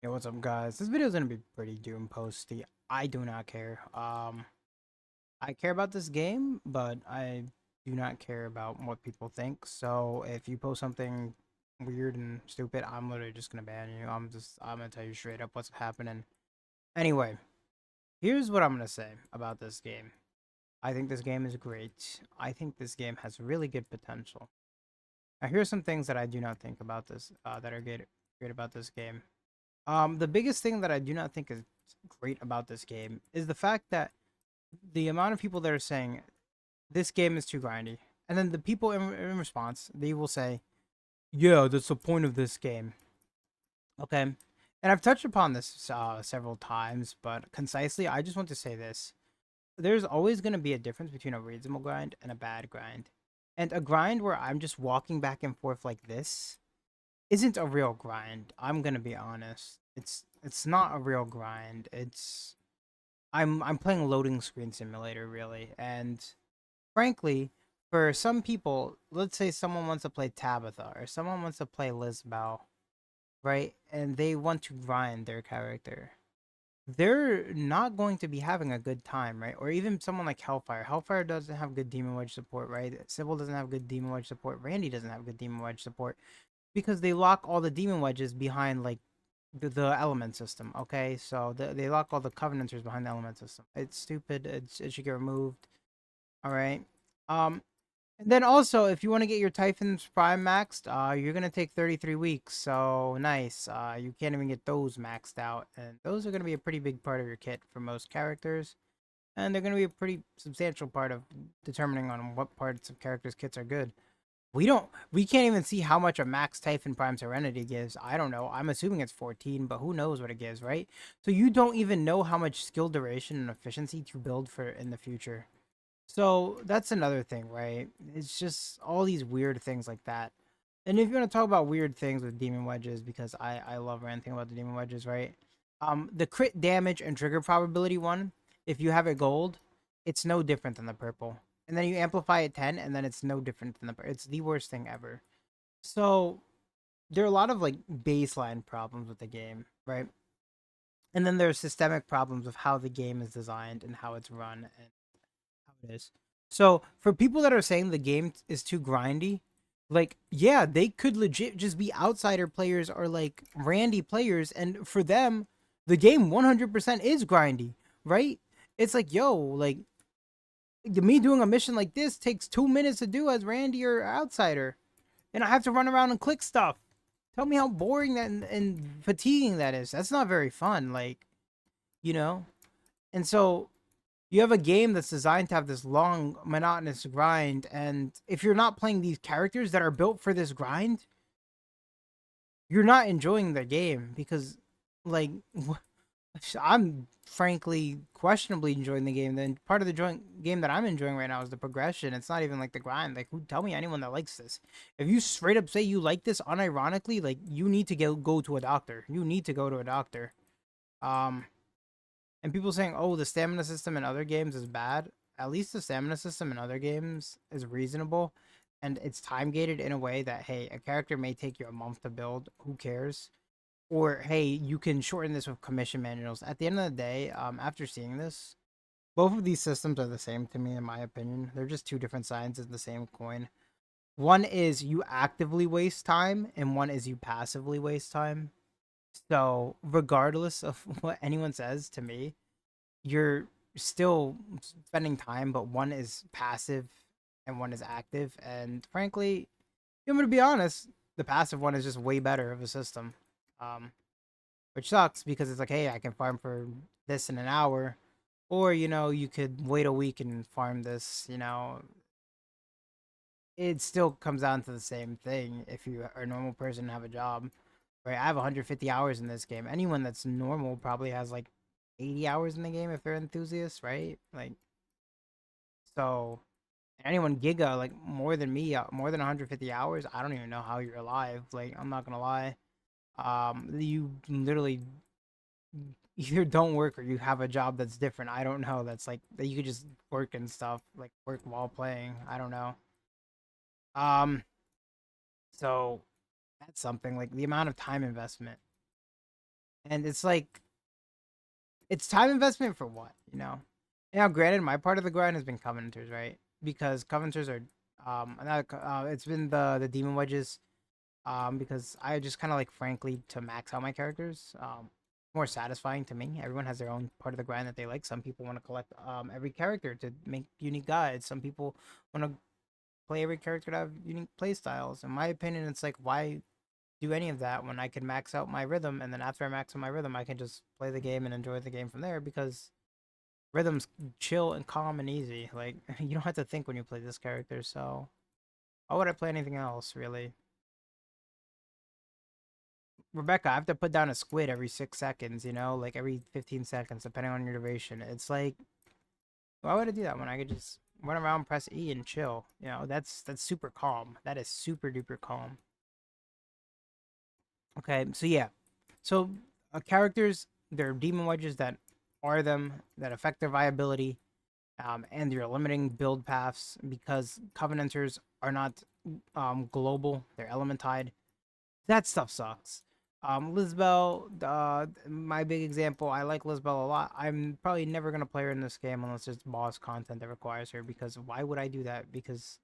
Yo, what's up, guys? This video is gonna be pretty doom posty. I do not care. I care about this game, but I do not care about what people think. So if you post something weird and stupid, I'm literally just gonna ban you. I'm gonna tell you straight up what's happening. Anyway, here's what I'm gonna say about this game. I think this game is great. I think this game has really good potential. Now, here's some things that I do not think about this that are great about this game. The biggest thing that I do not think is great about this game is the fact that the amount of people that are saying this game is too grindy, and then the people in response they will say, "Yeah, that's the point of this game." Okay, and I've touched upon this several times, but concisely, I just want to say this: there's always going to be a difference between a reasonable grind and a bad grind, and a grind where I'm just walking back and forth like this isn't a real grind. I'm gonna be honest. It's not a real grind. I'm playing loading screen simulator really, and frankly, for some people, let's say someone wants to play Tabitha or someone wants to play Lisbel, right? And they want to grind their character. They're not going to be having a good time, right? Or even someone like Hellfire. Hellfire doesn't have good Demon Wedge support, right? Sybil doesn't have good Demon Wedge support. Randy doesn't have good Demon Wedge support because they lock all the demon wedges behind like the element system. Okay, so they lock all the covenanters behind the element system. It's stupid. It should get removed. All right. Um, and then also, if you want to get your Typhon's Prime maxed, you're gonna take 33 weeks. So nice. You can't even get those maxed out, and those are gonna be a pretty big part of your kit for most characters, and they're gonna be a pretty substantial part of determining on what parts of characters' kits are good. We can't even see how much a max Typhon Prime Serenity gives. I don't know. I'm assuming it's 14, but who knows what it gives, right? So you don't even know how much skill duration and efficiency to build for in the future. So that's another thing, right? It's just all these weird things like that. And if you want to talk about weird things with demon wedges, because I love ranting about the demon wedges, right? The crit damage and trigger probability one, if you have it gold, it's no different than the purple. And then you amplify it 10, and then it's no different than the purple. It's the worst thing ever. So there are a lot of like baseline problems with the game, right? And then there's systemic problems of how the game is designed and how it's run and how it is. So for people that are saying the game is too grindy, like yeah, they could legit just be outsider players or like randy players, and for them, the game 100% is grindy, right? It's like yo, like me doing a mission like this takes 2 minutes to do as randy or outsider, and I have to run around and click stuff. Tell me how boring that and fatiguing that is. That's not very fun, like you know. And so you have a game that's designed to have this long monotonous grind, and if you're not playing these characters that are built for this grind, you're not enjoying the game because like I'm frankly questionably enjoying the game. Then part of the game that I'm enjoying right now is the progression. It's not even like the grind. Like, who tell me anyone that likes this? If you straight up say you like this unironically, like you need to go to a doctor. You need to go to a doctor. Um, and people saying, "Oh, the stamina system in other games is bad." At least the stamina system in other games is reasonable, and it's time gated in a way that hey, a character may take you a month to build. Who cares? Or hey, you can shorten this with commission manuals. At the end of the day, after seeing this, both of these systems are the same to me, in my opinion. They're just two different sides of the same coin. One is you actively waste time, and one is you passively waste time. So, regardless of what anyone says to me, you're still spending time, but one is passive and one is active. And frankly, I'm gonna be honest, the passive one is just way better of a system. Um, which sucks because it's like, hey, I can farm for this in an hour, or you could wait a week and farm this. It still comes down to the same thing if you are a normal person and have a job. Right, I have 150 hours in this game. Anyone that's normal probably has like 80 hours in the game if they're enthusiasts, right? Like, so anyone giga like more than me, more than 150 hours, I don't even know how you're alive. Like, I'm not gonna lie. You literally either don't work or you have a job that's different. I don't know. That's like that you could just work and stuff, like work while playing. I don't know. Um, so that's something like the amount of time investment. And it's like it's time investment for what, you know? Now, granted, my part of the grind has been Covenanters, right? Because Covenanters are not it's been the demon wedges because I just kind of like frankly to max out my characters. More satisfying to me. Everyone has their own part of the grind that they like. Some people want to collect every character to make unique guides. Some people want to play every character to have unique play styles. In my opinion, it's like why do any of that when I can max out my rhythm, and then after I max out my rhythm, I can just play the game and enjoy the game from there because rhythm's chill and calm and easy. Like you don't have to think when you play this character, so why would I play anything else really? Rebecca, I have to put down a squid every 6 seconds, you know, like every 15 seconds, depending on your duration. It's like, why would I do that when I could just run around, press E, and chill? You know, that's super calm. That is super duper calm. Okay, so yeah, so characters, they're demon wedges that are them that affect their viability, and you're limiting build paths because covenanters are not global. They're elementide. That stuff sucks. Lisbel, my big example. I like Lisbel a lot. I'm probably never gonna play her in this game unless it's boss content that requires her. Because why would I do that? Because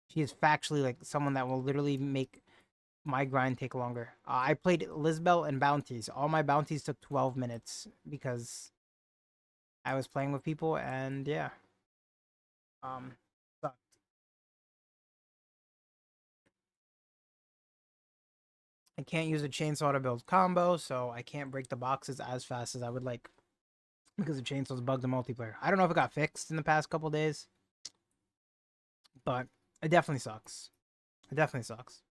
she is factually like someone that will literally make my grind take longer. I played Lisbel and bounties. All my bounties took 12 minutes because I was playing with people, and yeah, um, sucked. I can't use a chainsaw to build combo, so I can't break the boxes as fast as I would like. Because the chainsaws bugged the multiplayer. I don't know if it got fixed in the past couple days, but it definitely sucks. It definitely sucks.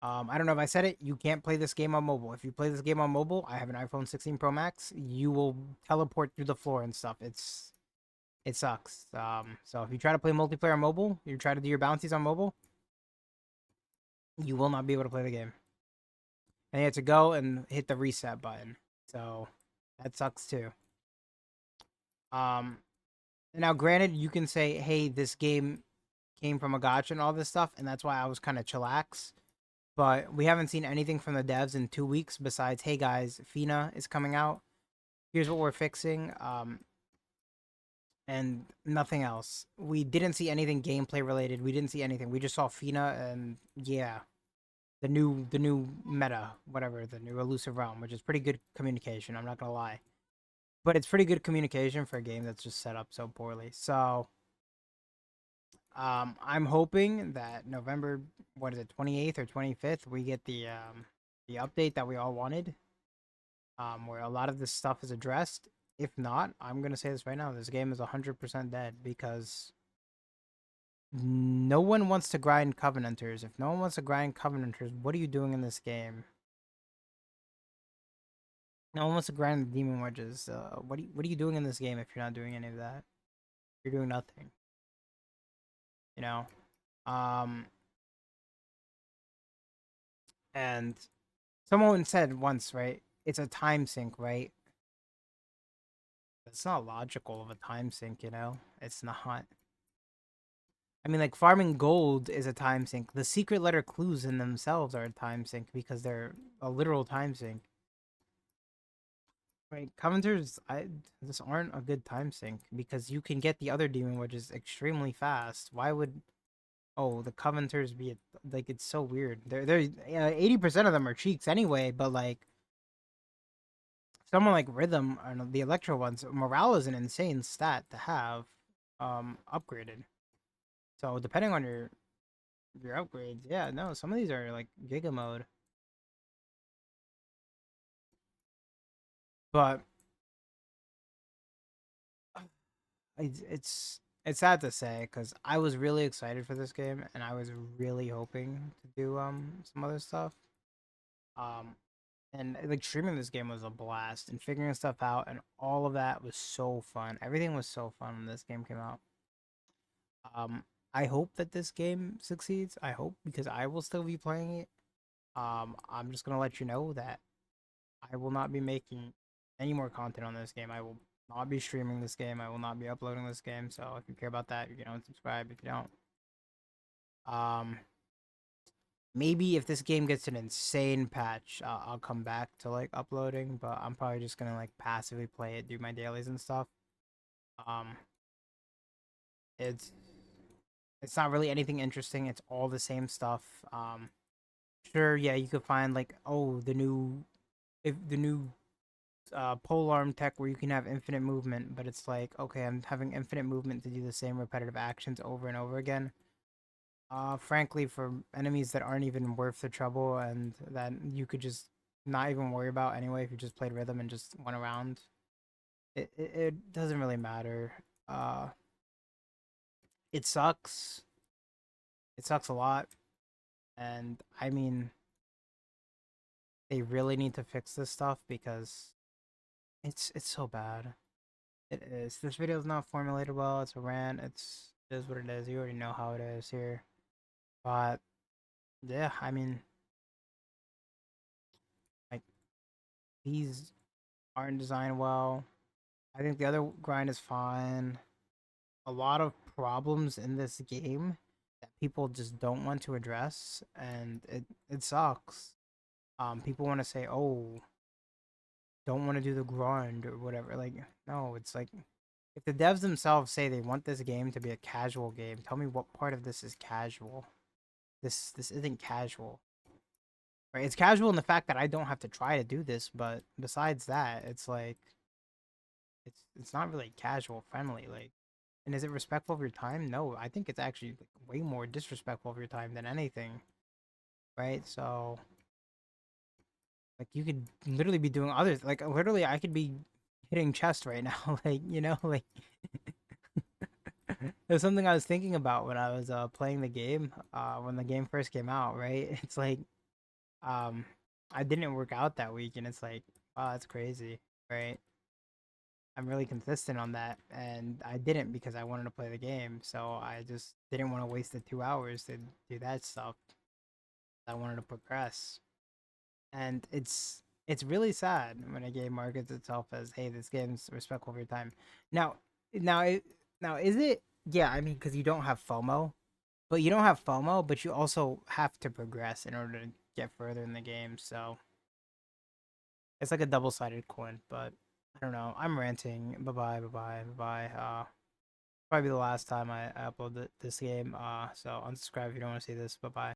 I don't know if I said it. You can't play this game on mobile. If you play this game on mobile, I have an iPhone 16 Pro Max. You will teleport through the floor and stuff. It sucks. So if you try to play multiplayer on mobile, you try to do your bounties on mobile, you will not be able to play the game. And you have to go and hit the reset button. So that sucks too. Um, Now, granted, you can say, "Hey, this game came from a gotcha and all this stuff," and that's why I was kind of chillax. But we haven't seen anything from the devs in 2 weeks besides, "Hey guys, Fina is coming out. Here's what we're fixing," and nothing else. We didn't see anything gameplay related. We didn't see anything. We just saw Fina and yeah, the new meta, whatever, the new elusive realm, which is pretty good communication. I'm not gonna lie, but it's pretty good communication for a game that's just set up so poorly. So I'm hoping that November, what is it, 28th or 25th, we get the update that we all wanted, where a lot of this stuff is addressed. If not, I'm gonna say this right now: this game is 100% dead because no one wants to grind Covenanters. If no one wants to grind Covenanters, what are you doing in this game? No one wants to grind the Demon Wedges. What are you doing in this game if you're not doing any of that? You're doing nothing. You know. Um, and someone said once, right? It's a time sink, right? It's not logical of a time sink, you know? It's not. I mean, like, farming gold is a time sink. The secret letter clues in themselves are a time sink because they're a literal time sink. Right? Commenters, just aren't a good time sink because you can get the other demon wedges extremely fast. Why would the Covenanters be like it's so weird. They're 80% of them are cheeks anyway, but like someone like Rhythm and the Electro ones, morale is an insane stat to have upgraded. So depending on your upgrades, yeah, no, some of these are like Giga mode. But it's sad to say because I was really excited for this game and I was really hoping to do some other stuff. Um and like streaming this game was a blast and figuring stuff out and all of that was so fun. Everything was so fun when this game came out. Um I hope that this game succeeds. I hope because I will still be playing it. I'm just gonna let you know that I will not be making any more content on this game. I will not be streaming this game. I will not be uploading this game. So if you care about that, you can unsubscribe if you don't. Um Maybe if this game gets an insane patch, I'll come back to like uploading, but I'm probably just gonna like passively play it, do my dailies and stuff. Um, it's it's not really anything interesting. It's all the same stuff. Sure, yeah, you could find like, oh, the new pole arm tech where you can have infinite movement, but it's like, okay, I'm having infinite movement to do the same repetitive actions over and over again. Frankly, for enemies that aren't even worth the trouble and that you could just not even worry about anyway if you just played rhythm and just went around, it doesn't really matter. Uh, it sucks. It sucks a lot, and I mean, they really need to fix this stuff because it's so bad. It is. This video is not formulated well. It's a rant. It is what it is. You already know how it is here. But yeah, I mean, like these aren't designed well. I think the other grind is fine. A lot of problems in this game that people just don't want to address, and it sucks. People want to say, "Oh, don't want to do the grind or whatever." Like, no, it's like if the devs themselves say they want this game to be a casual game, tell me what part of this is casual. This isn't casual. Right? It's casual in the fact that I don't have to try to do this, but besides that, it's like it's not really casual friendly. Like, and is it respectful of your time? No, I think it's actually like way more disrespectful of your time than anything, right? So, like, you could literally be doing others. Like, literally, I could be hitting chest right now. Like, like there's something I was thinking about when I was playing the game. When the game first came out, right? It's like um, I didn't work out that week, and it's like, wow, that's crazy, right? I'm really consistent on that, and I didn't because I wanted to play the game. So I just didn't want to waste the 2 hours to do that stuff. I wanted to progress, and it's really sad when a game markets itself as, "Hey, this game's respectful of your time." Now, now, now, is it? Yeah, I mean, because you don't have FOMO, but you don't have FOMO, but you also have to progress in order to get further in the game. So it's like a double-sided coin. But I don't know. I'm ranting. Bye bye. Bye bye. Bye bye. Probably the last time I upload this game. So unsubscribe if you don't want to see this. Bye bye.